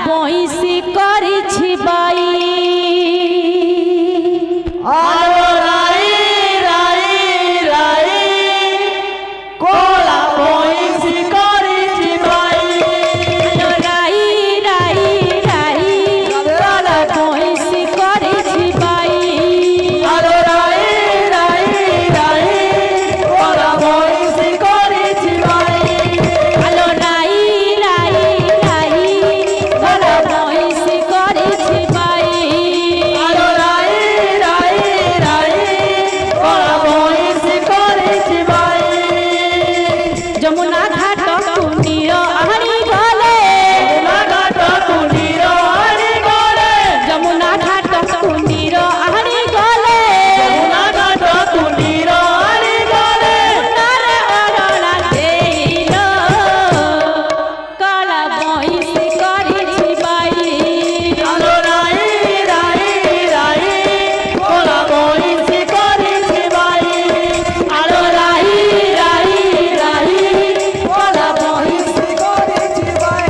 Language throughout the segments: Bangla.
বইসি করেছি বাই আলো রাই রাই রাই কলা বইসি করেছি বাই আলো রাই রাই রাই কলা বইসি করেছি বাই আলো রাই রাই রাই কলা বইসি করেছি বাই আলো রাই রাই রাই কলা বইসি করেছি বাই আলো রাই রাই রাই কলা বইসি করেছি বাই যমুনা ঘাট কুন্ডির আহারি গলে নাগাট কুন্ডির আহারি গলে যমুনা ঘাট কুন্ডির আহারি গলে নাগাট কুন্ডির আহারি গলে তারে অরলা দেইল কলা বইসি করেছি বাই আলো রাই রাই রাই কলা বইসি করেছি বাই আলো রাই রাই রাই কলা বইসি করেছি বাই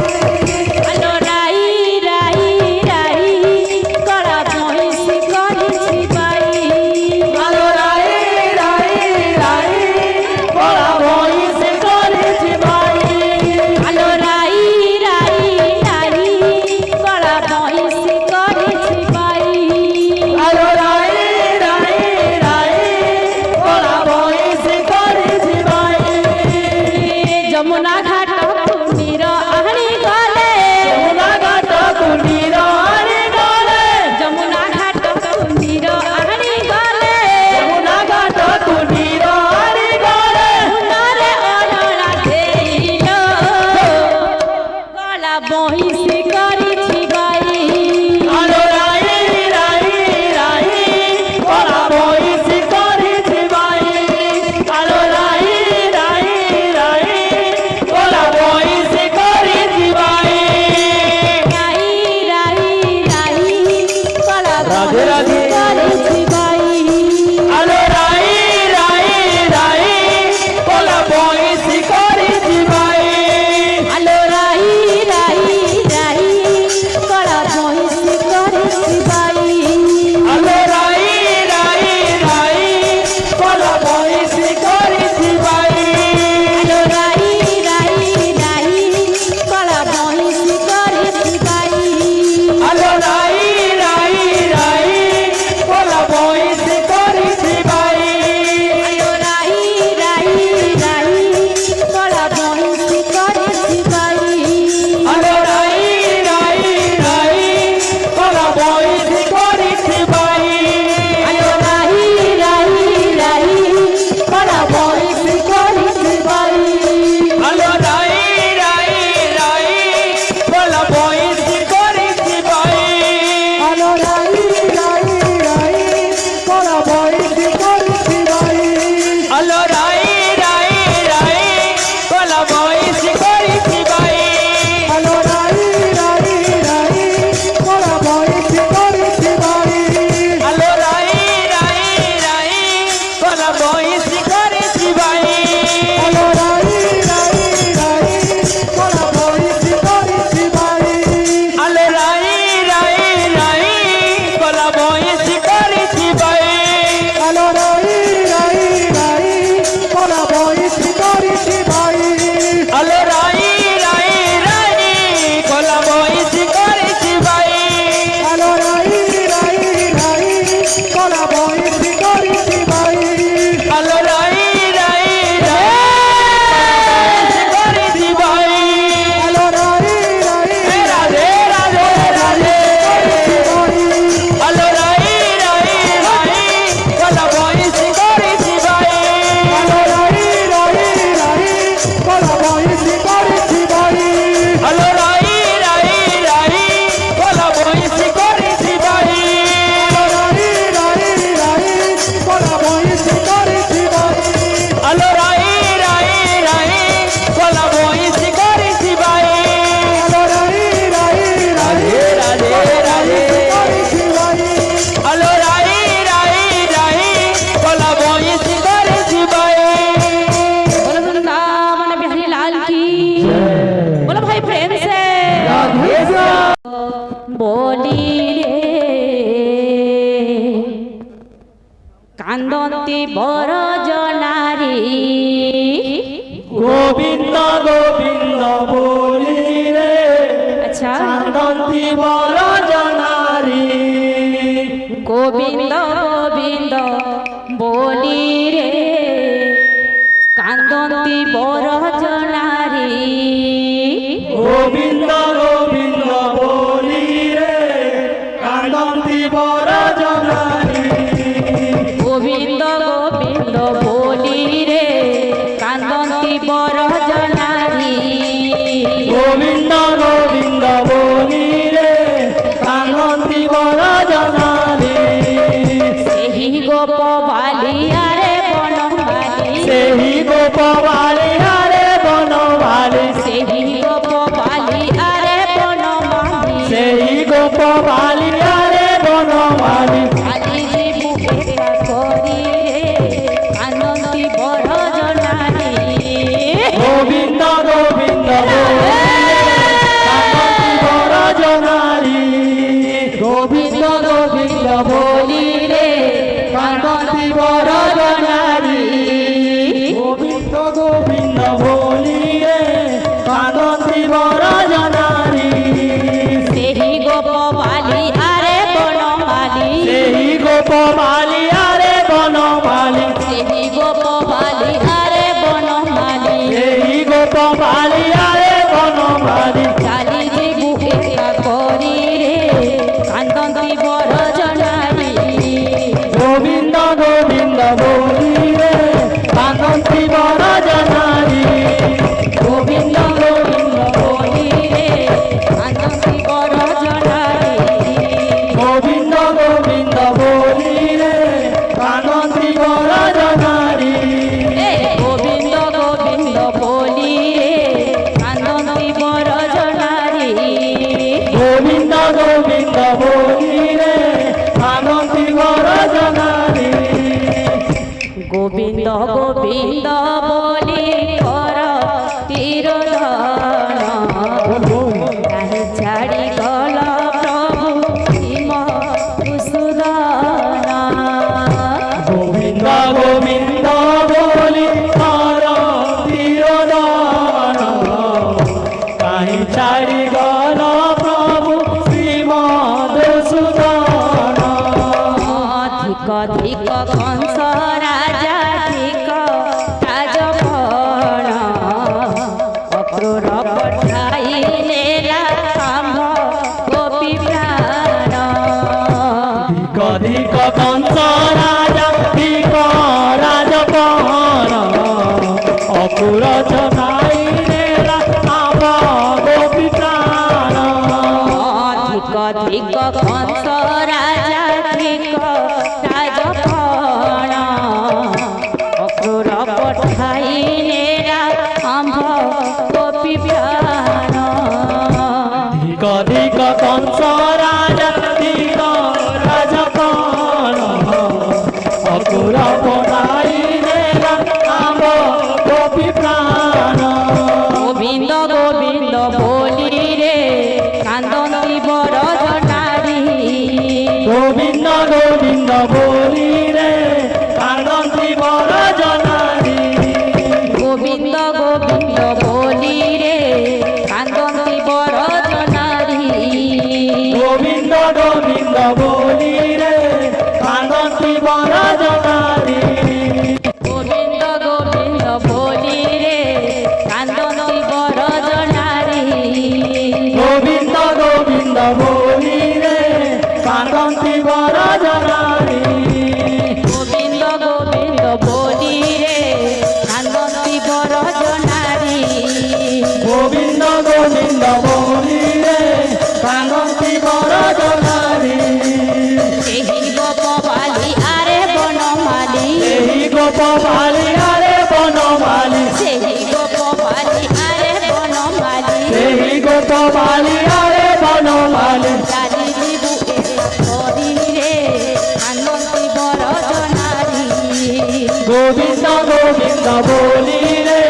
আলো রাই রাই রাই কলা বইসি করেছি বাই আলো রাই রাই রাই কলা বইসি করেছি বাই আলো রাই রাই রাই কলা বইসি করেছি বাই আলো রাই রাই রাই কলা বইসি করেছি বাই যমুনা ঘাট কুন্ডির আহারি গলে নাগাট কুন্ডির আহারি গলে যমুনা ঘাট কুন্ডির আহারি গলে নাগাট কুন্ডির আহারি গলে তারে অরলা দেইল কলা বইসি করেছি বাই আলো রাই রাই রাই কলা বইসি করেছি বাই আলো রাই রাই রাই কলা বইসি করেছি বাই রাই রাই রাই কলা রাধে রাধে। বইসি করেছি বাই আলো রাই রাই রাই কলা বইসি করেছি বাই আলো রাই রাই রাই কান্দন্তি বরজনারী গোবিন্দ গোবিন্দ বলি রে আচ্ছা কান্দন্তি বরজনারী গোবিন্দ গোবিন্দ বলি রে কান্দন্তি বরজনারী গোবিন্দ গোবিন্দ বলি রে কান্দন্তি বরজনারী গোবিন্দ গোবিন্দ বলি রে কান্দন্তি বরজনারী গোবিন্দ গোবিন্দ বলি রে কান্দন্তি বরজনারী ସେହି ଗୋପ ବାଲିଆରେ ବନମାଲି ସେହି ଗୋପ ବାଲିଆରେ ବନମାଲି ସେହି ଗୋପ ବାଲିଆରେ ବନମାଲି ସେହି ଗୋପ ବାଲିଆରେ ବନମାଲି ଆଜି ଯିବୁ ଏକା କରି ରେ କାନ୍ଦନ୍ତି ବରଜନାରୀ গোবিন্দ গোবিন্দ বলি কান্দন্তি বরজনারী গোবিন্দ গোবিন্দ বলি রে কান্দন্তি বরজনারী গোবিন্দ গোবিন্দ বলি রে কান্দন্তি বরজনারী ସେହି ଗୋପ ବାଲିଆରେ ବନମାଲି ସେହି ଗୋପ ବାଲିଆରେ ବନମାଲି ସେହି ଗୋପ ବାଲିଆରେ ବନମାଲି ସେହି ଗୋପ ବାଲିଆରେ ବନମାଲି ଚାଲି ଯିବୁ ଏକା କରି ରେ କାନ୍ଦନ୍ତି ବରଜନାରୀ গোবিন্দ গোবিন্দ বলি রে কান্দন্তি বরজনারী গোবিন্দ গোবিন্দ বলি রে কান্দন্তি বরজনারী গোবিন্দ গোবিন্দ বলি রে কান্দন্তি বরজনারী গোবিন্দ গোবিন্দ বলি রে কান্দন্তি বরজনারী গোবিন্দ গোবিন্দ বলি রে কান্দন্তি বরজনারী গোবিন্দ গোবিন্দ বলি কর তীরধন কাহে ছাড়ি গল প্রভু ভীম সুদন গোবিন্দ গোবিন্দ বলি হর তিরোদন কাহি ছাড়ি গল প্রভু শ্রীমধুসূদন ধিক ধিক কংস রাজা ধিক রাজভণ অক্রূর পঠাইলে রাম গোপী প্রাণ কধিক কংস রাজা ধিক রাজপণ অকুর ছনাই নেলা আম গোপী প্রাণ ধিক ধিক কংস রাজা ধিক রাজভণ অক্রূর পঠাইলে রাম গোপী প্রাণ কধিক কংস রাজা ধিক রাজপণ অকুর পনাই নেলা আম গোপী প্রাণ গোবিন্দ গোবিন্দ বলি রে কান্দন্তি বরজনারী গোবিন্দ গোবিন্দ বলি রে কান্দন্তি বরজনারী গোবিন্দ গোবিন্দ বলি রে কান্দন্তি বরজনারী গোবিন্দ গোবিন্দ বলি রে কান্দন্তি বরজনারী গোবিন্দ গোবিন্দ বলি রে কান্দন্তি বরজনারী গোবিন্দ গোবিন্দ বলি রে কান্দন্তি বরজনারী গোবিন্দ গোবিন্দ বলি রে কান্দন্তি বরজনারী গোবিন্দ গোবিন্দ বলি রে কান্দন্তি বরজনারী ସେହି ଗୋପ ବାଲିଆରେ ବନମାଲି ଏହି ଗୋପ ବାଲିଆରେ ବନମାଲି ସେହି ଗୋପ ବାଲିଆରେ ବନମାଲି ସେହି ଗୋପ ବାଲିଆରେ ବନମାଲି ଚାଲି ଯିବୁ କରି ରେ କାନ୍ଦନ୍ତି ବରଜନାରୀ গোবিন্দ গোবিন্দ বলি রে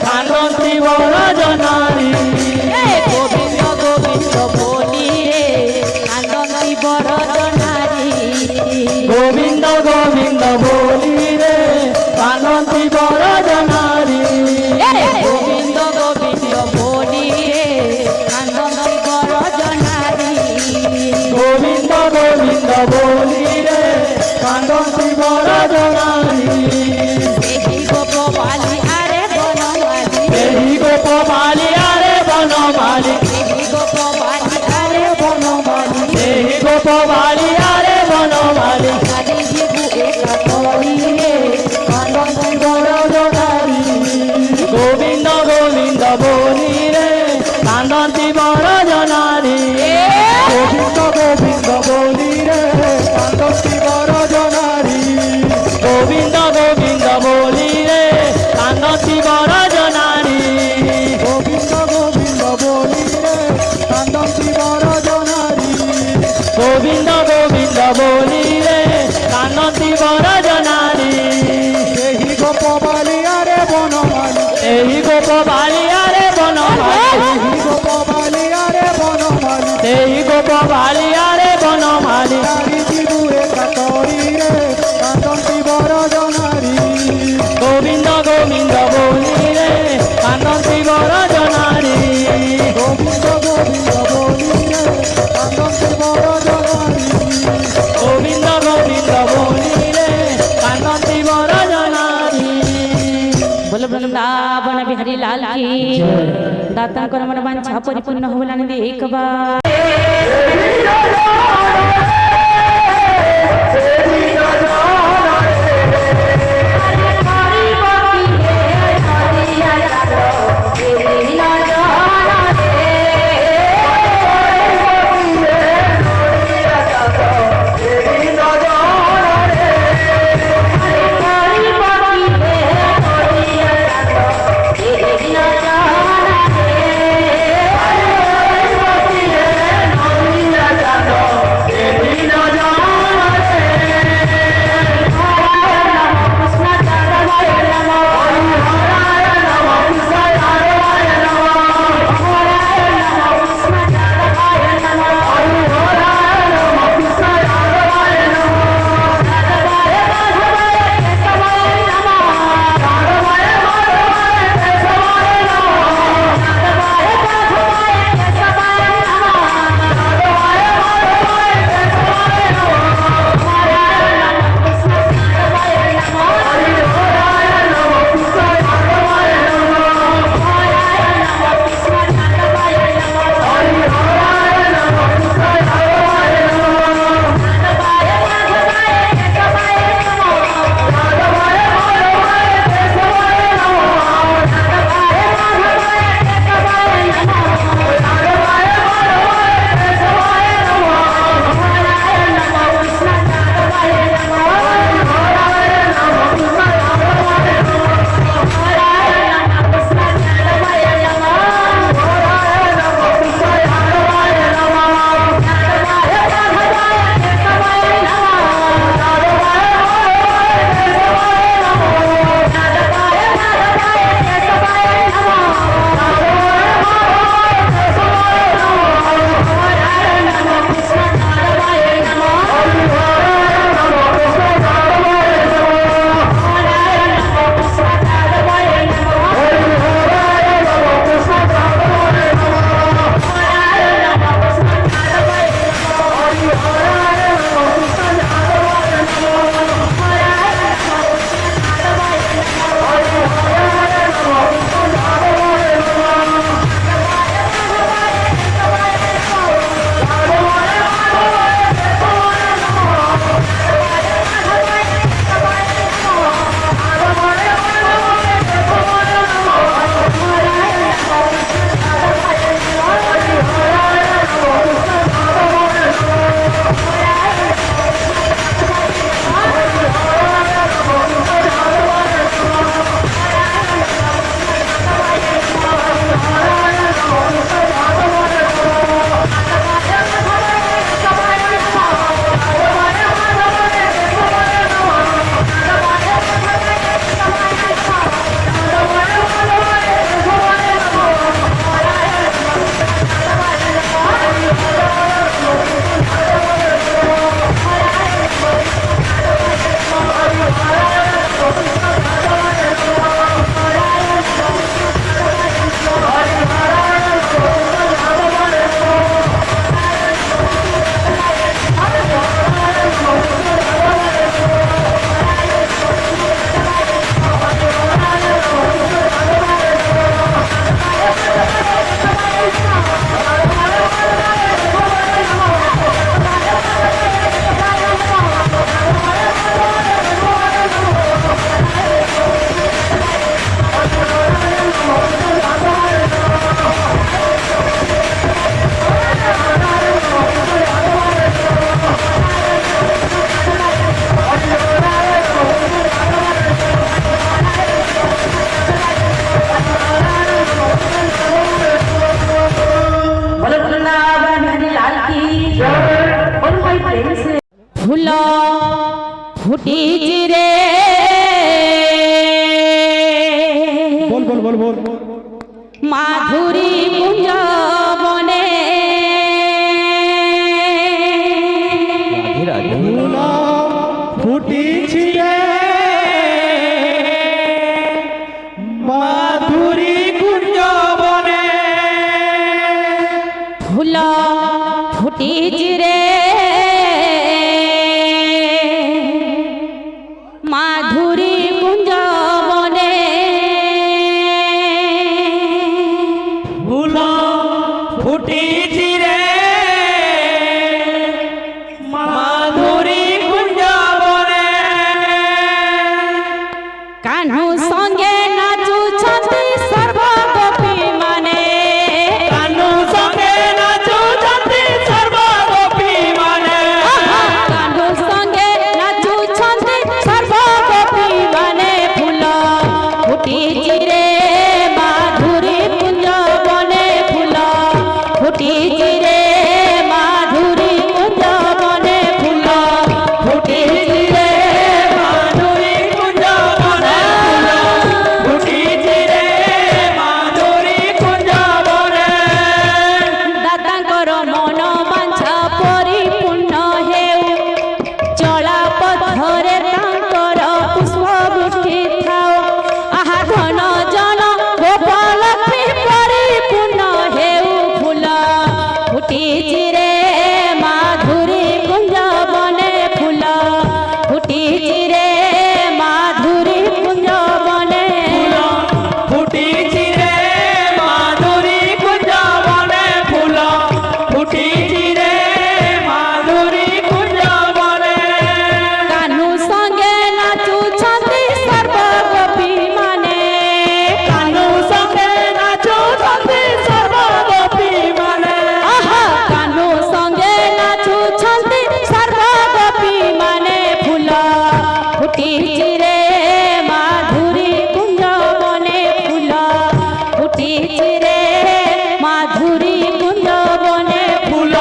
কান্দন্তি বরজনারী গোবিন্দ গোবিন্দ বলি রে কান্দন্তি বরজনারী গোবিন্দ গোবিন্দ বলি রে গোপবালিয়া রে বনমালী কাঁদে ভিগু একা তরি রে কান্দন্তি বড় জনারি গোবিন্দ গোবিন্দ বলি রে কান্দন্তি বড় জনারি গোবিন্দ গোবিন্দ বলি রে কান্দন্তি বড় জনারি গোবিন্দ গোবিন্দ বলি রে কান্দন্তি বড় জনারি গোবিন্দ গোবিন্দ বলি রে কান্দন্তি বড় জনারি গোবিন্দ গোবিন্দ বলি রে কান্দন্তি বড় জনারি এই গোপবালিয়া রে বনমালী এই গোপবালিয়া রে বনমালী এই গোপবালিয়া রে বনমালী এই গোপবালিয়া রে বনমালী নারী জীবু একা তরি রে কান্দন্তি বড় জনারি গোবিন্দ গোবিন্দ বলি রে কান্দন্তি বড় জনারি গোবিন্দ গোবিন্দ বলি রে কান্দন্তি বড় জনারি গোবিন্দ গোবিন্দ বলি রে কান্দন্তি বড় জনারি बोल वृंदावन बिहारी लाल की दाता कर मन वांछा परिपूर्ण होला ने एक बार ফুল ফুটিছি রে बोल बोल बोल बोल মাধুরী কুঞ্জ বনে ফুল ফুটিছি রে মাধুরী কুঞ্জ বনে ফুল ফুটিছি রে মাধুরী কুঞ্জ বনে ফুল ফুটিছি রে মাধুরী কুঞ্জ বনে কাহ্নু সঙ্গে নাচুছন্তি সর্বগোপী মানে কানু সঙ্গে নাচুছন্তি সর্বগোপী মানে কাহ্নু সঙ্গে নাচুছন্তি সর্বগোপী মানে ফুল ফুটিছি রে মাধুরী কুঞ্জ বনে ফুল ফুটিছি রে মাধুরী কুঞ্জ বনে ফুল ফুটিছি রে মাধুরী কুঞ্জ বনে ফুটিছি রে মাধুরী কুঞ্জ বনে দাতাঙ্কর মন বাঞ্ছা পরিপূর্ণ হেউ চলা পথরে তাঙ্কর পুষ্প বৃষ্টি থাও আহা ধন জন গোপলক্ষ্মী পরিপূর্ণ হেউ ফুল ফুটিছি রে মাধুরী কুঞ্জ বনে ফুল ফুটিছি রে মাধুরী কুঞ্জ বনে ফুটিছি রে মাধুরী কুঞ্জ বনে ফুল ফুটিছি রে মাধুরী কুঞ্জ বনে কানু সঙ্গে নাচুছন্তি সর্বগোপী মানে কানু সঙ্গে নাচুছন্তি সর্বগোপী মানে আহা কানু সঙ্গে নাচুছন্তি সর্বগোপী মানে ফুল ফুটিছি রে মাধুরী কুঞ্জ বনে ফুল ফুটিছি রে মাধুরী কুঞ্জ বনে ফুল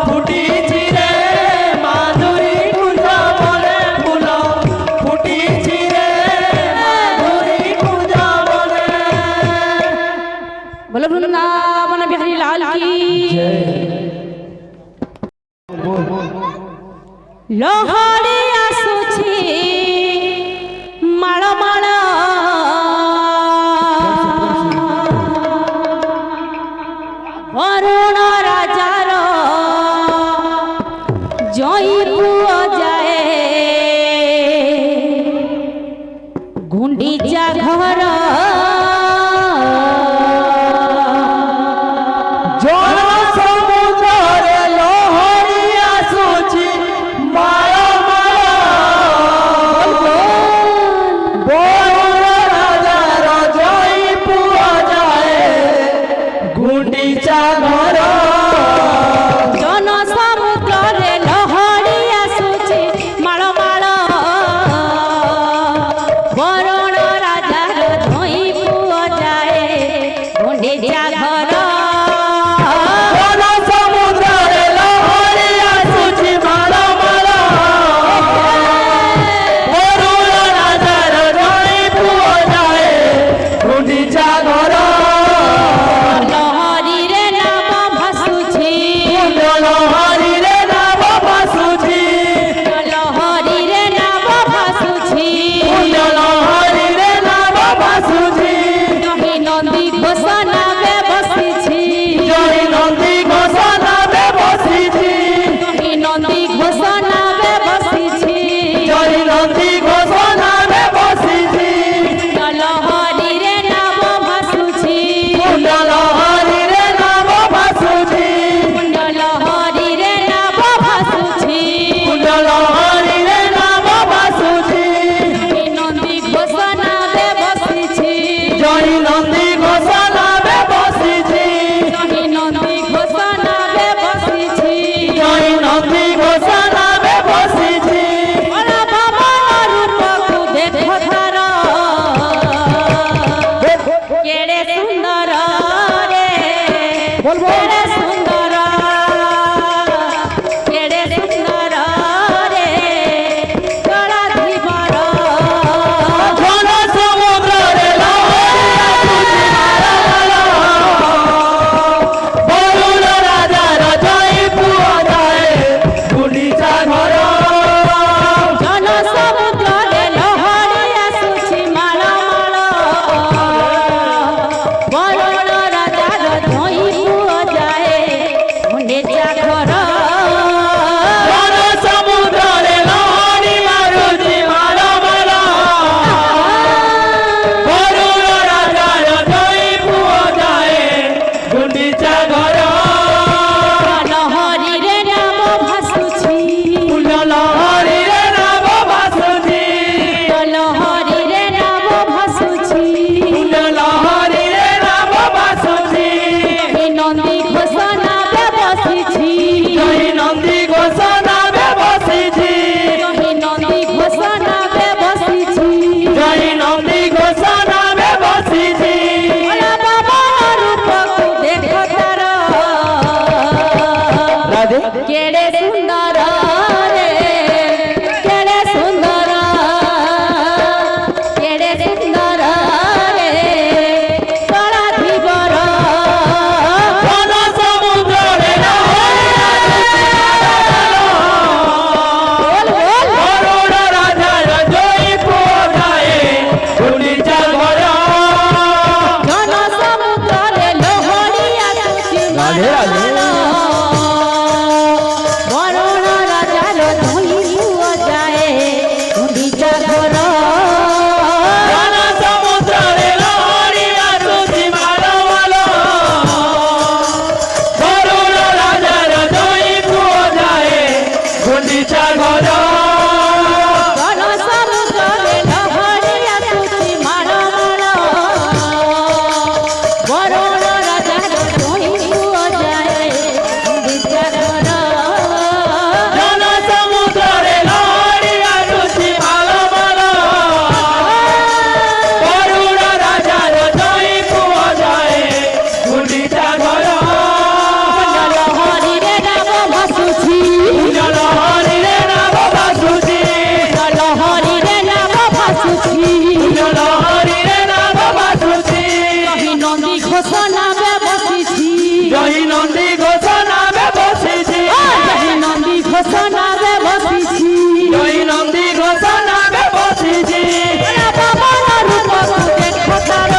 ফুটিছি রে মাধুরী কুঞ্জ বনে ফুল ফুটিছি রে মাধুরী কুঞ্জ বনে বলো বৃন্দাবন বিহারী লাল কি লহড়ি আসুছি মাଳ ମାଳ ଅରୁଣ ରାଜାର ଜଇଁ ପୁଅ ଯାଏ ଗୁଣ୍ଡିଚା ଘର ଜଳ ସମୁଦ୍ରରେ ଲହରୀ ଆସୁଛି ମାଳ ମାଳ ভেজা ঘর জন সমুদ্রে লহরি মারুতি মালো মালো বরুণ রাজার জয়ী পুয় যায় গুন্ডিচা ঘর লহরীরে নাম ভাসুছি ফুল লহরিরে নাম ভাসুছি লহরীরে নাম ভাসুছি ফুল লহরিরে নাম ভাসুছি এই নন্দী ঘোষ নামে বসিছি জয় নন্দী ঘোষ নামে বসিছি এই নন্দী ঘোষ নামে বসিছি জয় নন্দী ঘোষ নামে বসিছি বাবা রূপকু দেখো তার রাধে কেড়ে সুন্দর রে কেড়ে সুন্দর কেড়ে সুন্দর রে কড়া ধীবর জন সমুদ্রে বরুণ রাজার জয়ী পুয় যায় গুন্ডিচা ঘর জন সমুদ্রে লহরি আসুছি রাধে রাধে বরুণ রাজার ধই পুয় যায় গুন্ডিচা ঘর জন সমুদ্রে লহরি মারুতি মালো মালো বরুণ রাজার জয়ী পুয় যায় গুন্ডিচা ঘর জন সমুদ্রে লহরি আসুছি মাল মাল বরুণ রাজার ধই পুয় যায় গুন্ডিচা ঘর জন সমুদ্রে লহরি আসুছি মালো মালো বরুণ রাজার জয়ী পুয় যায় গুন্ডিচা ঘর লহরীরে নাম ভাসুছি লহরিরে নাম ভাসুছি লহরীরে নাম ভাসুছি লহরিরে নাম ভাসুছি কহি নন্দী ঘোষ নামে বসিছি জয় নন্দী ঘোষ নামে বসিছি কহি নন্দী ঘোষ নামে বসিছি জয় নন্দী ঘোষ নামে বসিছি বাবা রূপকু দেখো তার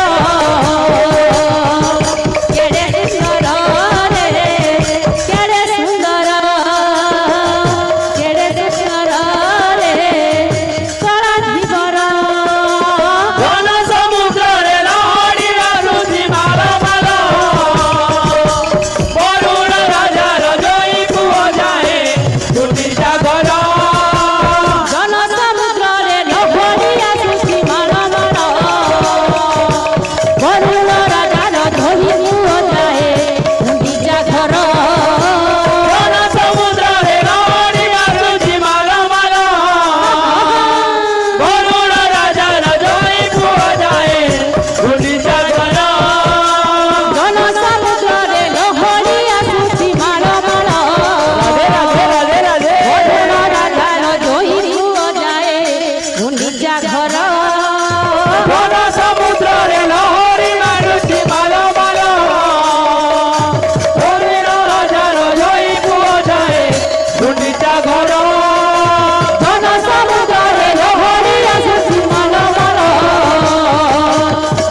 কেড়ে সুন্দর রে কেড়ে সুন্দর কেড়ে সুন্দর রে কড়া ধীবর জন সমুদ্রে লহরি মারুতি মালো মালো বরুণ রাজার জয়ী পুয় যায় গুন্ডিচা ঘর জন সমুদ্রে লহরি আসুছি মাল মাল বরুণ রাজার ধরি পুয় যায় গুন্ডিচা ঘর জন সমুদ্রে লহরি মারুতি মালো মালো বরুণ রাজার জয়ী পুয় যায় গুন্ডিচা ঘর জন সমুদ্রে লহরি আসুছি মাল মাল রাধে রাধে রাধে বরুণ রাজার ধরি পুয় যায় গুন্ডিচা ঘর জন সমুদ্রে লহরি মারুতি মালো মালো বরুণ রাজার জয়ী পুয় যায় গুন্ডিচা ঘর জন সমুদ্রে লহরি আসুছি মাল মাল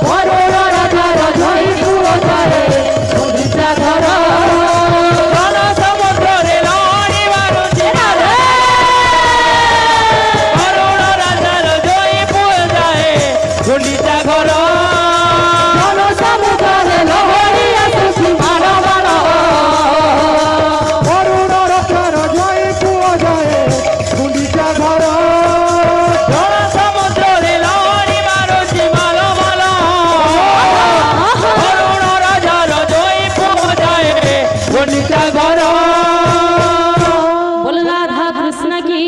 বরুণ রাজার ধরি পুয় যায় গুন্ডিচা ঘর জন সমুদ্রে লহরি মারুতি বরুণ রাজার জয়ী পুয় যায় গুন্ডিচা ঘর জন সমুদ্রে লহরি আসুছি মাল মাল বরুণ রাজার জয়ী পুয় যায় গুন্ডিচা ঘর জন সমুদ্রে লহরি মারুতি মালো মালো বরুণ রাজার জয়ী পুয় যায় গুন্ডিচা ঘর बोल राधा कृष्ण की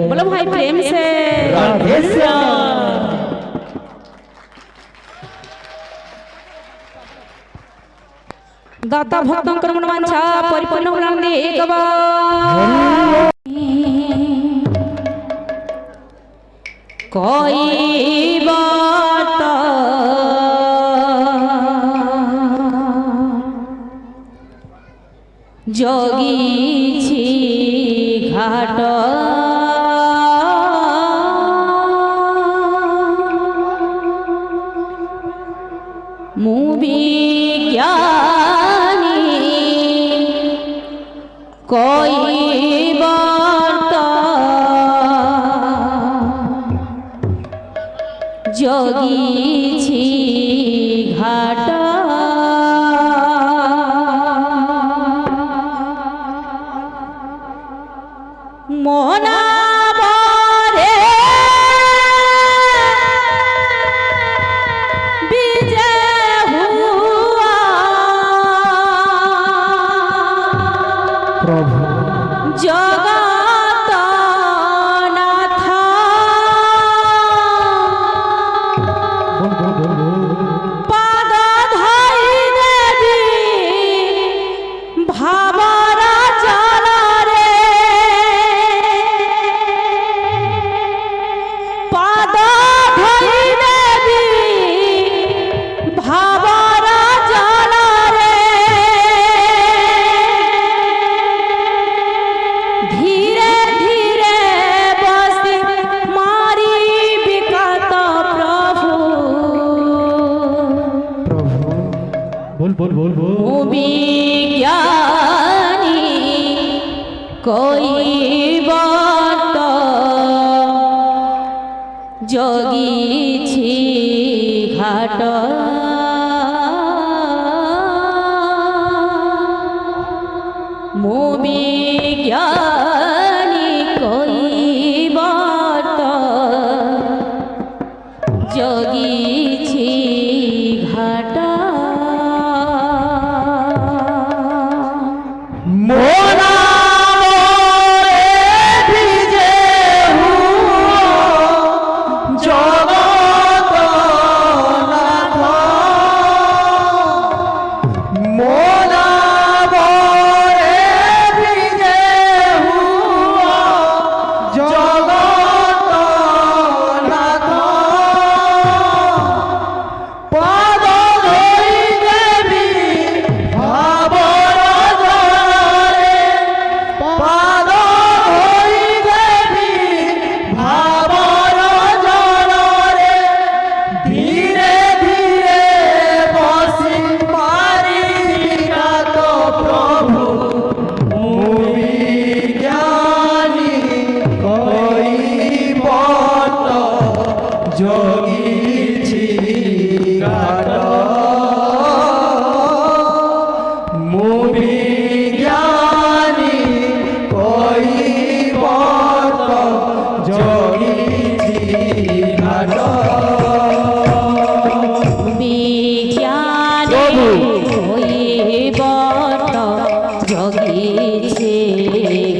बोलो भाई प्रेम से राधे श्याम दाता भक्तंकर मनवांछा परिपूर्ण होलांदे एकबार कोई बात जोगी घाट मुबी ज्ञानी কৈবর্ত যোগীছি ঘাট মনাবরে বিজয় হুয়া প্রভু জগত নাথ পাদ ধরি দেবী ভাবর জলরে পাদ ধরি দেবী ভাবর জলরে ধীরে ধীরে বসি মারি বিকত প্রভু প্রভু বল বল বল বল বিজ্ঞানী কৈবর্ত যোগীছি ঘাট বিজ্ঞানী কৈবর্ত যোগীছি ঘাট যোগীছি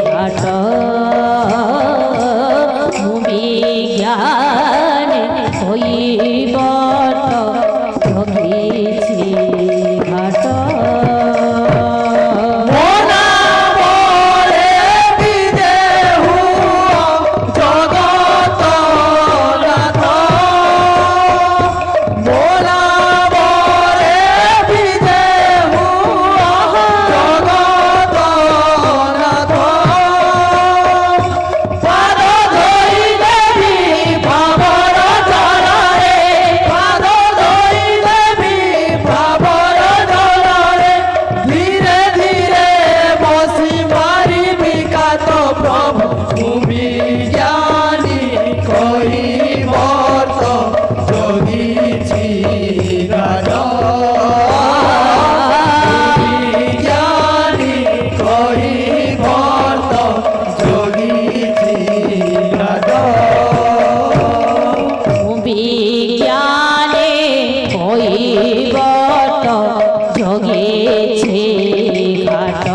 ঘাট বিজ্ঞানী কৈবর্ত যোগীছি ঘাট বিজ্ঞানী কৈবর্ত যোগীছি ঘাট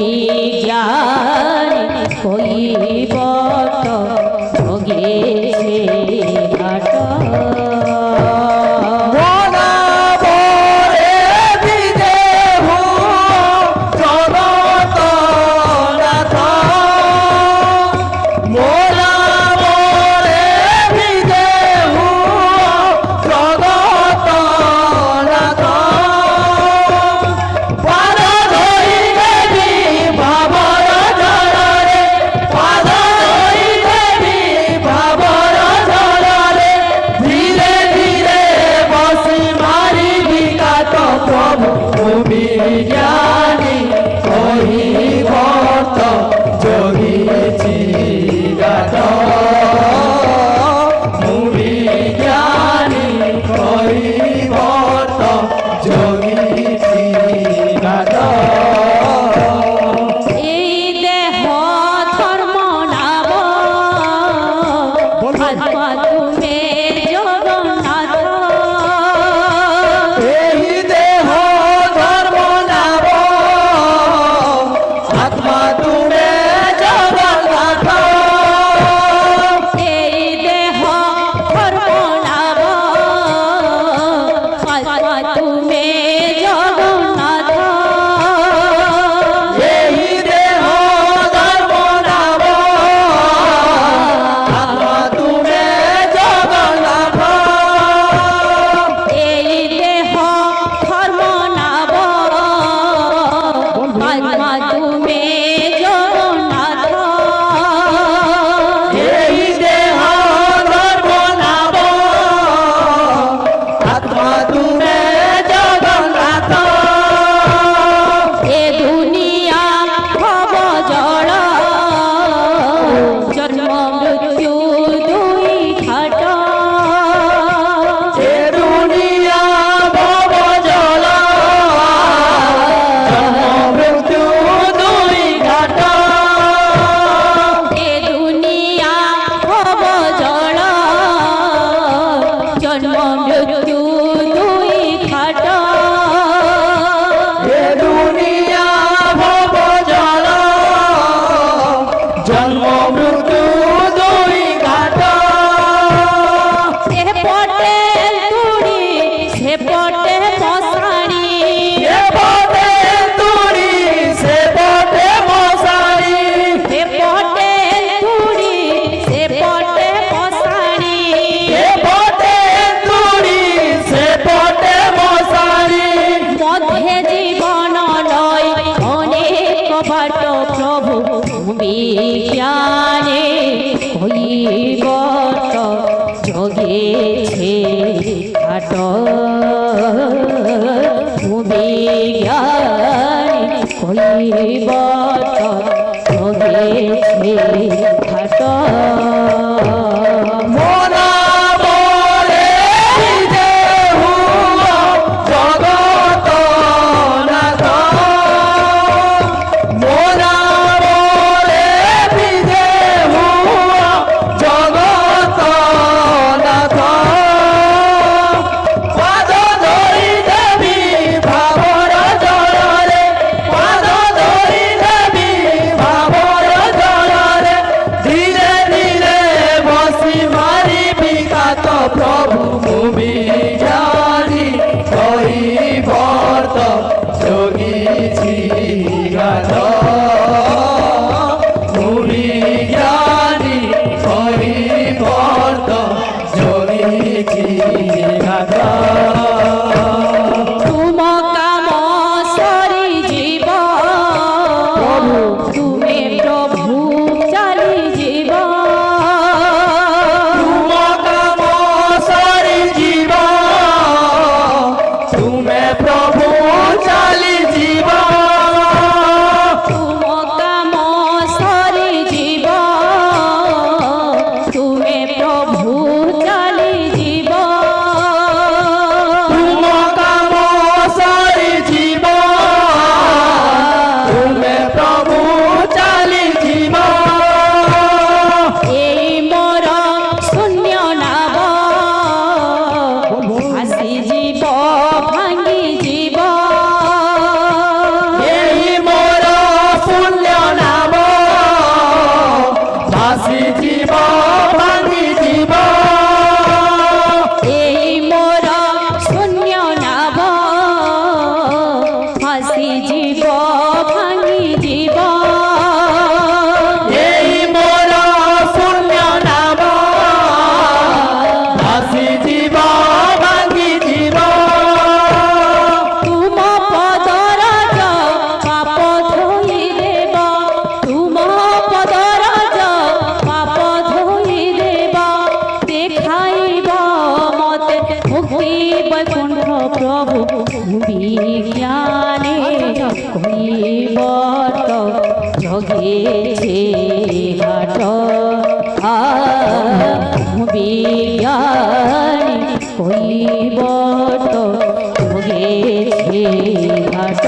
বিজ্ঞানী কৈবর্ত যোগীছি ঘাট বিজ্ঞানী কৈবর্ত যোগীছি গাত মুড়ি জ্ঞানী কৈবর্ত যোগীছি গাত এই দেহ ধর্ম নাম আত্মা তুমি জগন্নাথ এই দেহ ধর্ম নাম আত্মা তুমি জগন্নাথ এই দেহ ধর্ম নাম আত্মা তুমি জগন্নাথ এই দেহ ধর্ম নাম আত্মা তুমি জগন্নাথ এই দেহ ধর্ম নাম আত্মা তুমি জগন্নাথ এই দেহ ধর্ম নাম আত্মা তুমি জগন্নাথ এ দুনিয়া ভব জড় জন্ম মৃত্যু দুই ঘাট এ দুনিয়া ভব জল জন্ম মৃত্যু দুই ঘাট এ দুনিয়া ভব জড় জন্ম মৃত্যু দুই ঘাট এ দুনিয়া ভব জল জন্ম মৃত্যু দুই ঘাট সে পটে তুড়ি সে পটে মশারি এ পথে তুড়ি সে পথে মশারি সে পটে তুড়ি সে পটে মশারি এ পথে তুড়ি সে পথে মশারি মধ্যে জীবন নয় অনেক বাট প্রভু বিজ্ঞানে কৈবর্ত যোগেছে ঘাট বিজ্ঞানে কৈবর্ত যোগেছে ঘাট মোনা বলে দেহু জগত নাথ মোনা বলে দেহু জগত নাথ পাদ ধরি দেবী ভাবর জଳରେ পাদ ধরি দেবী ভাবর জଳରେ ধীরে ধীরে বসি মারি বিকাত প্রভু মুবি জানি কৈবর্ত যোগীছি গাত মুবি জ্ঞানী কৈবর্ত যোগীছি গাত তুম কাম সরি জীব তুমি প্রভু চালি জীব তুম কাম সারি জীব তুমে প্রভু চালি জীব জগেছে ঘাট বিজ্ঞানী কৈবর্ত জগেছে ঘাট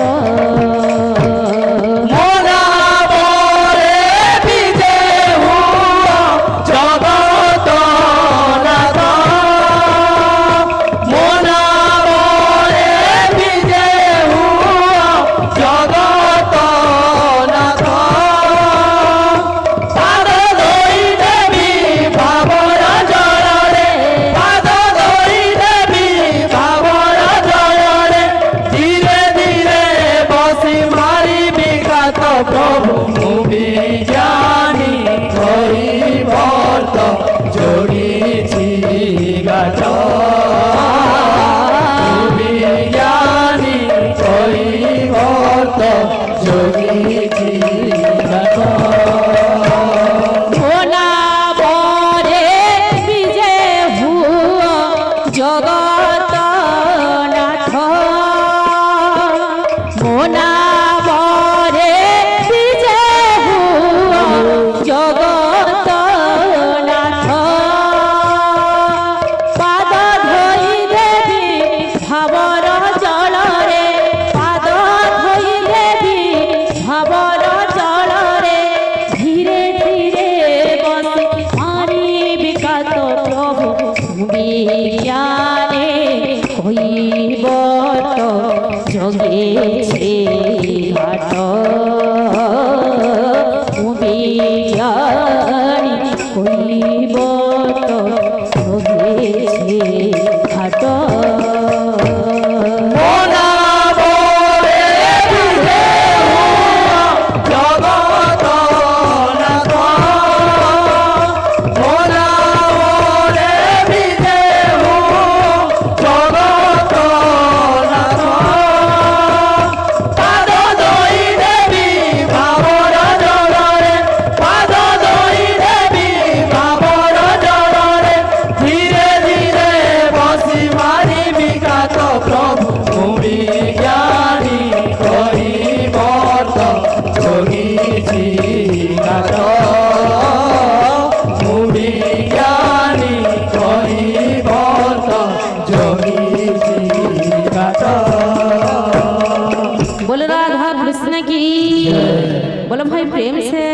প্রভু বিজ্ঞানী কৈবর্ত জড়িয়েছি গাছ বিজ্ঞানী কৈবর্ত জড়িয়েছি গাছ জগত নাথ মোনা জগত নাথ পাদ ধই দেবী ভাবর জলরে পাদ ধই দেবী ভাবর জলরে ধীরে ধীরে বসে মারি বিকাত প্রভু বিজ্ঞানে কৈবর্ত জগেছে ঘাট বিজ্ঞানী কৈবর্ত জগেছে ঘাট बोलो राधा कृष्ण की बोलो भाई प्रेम से।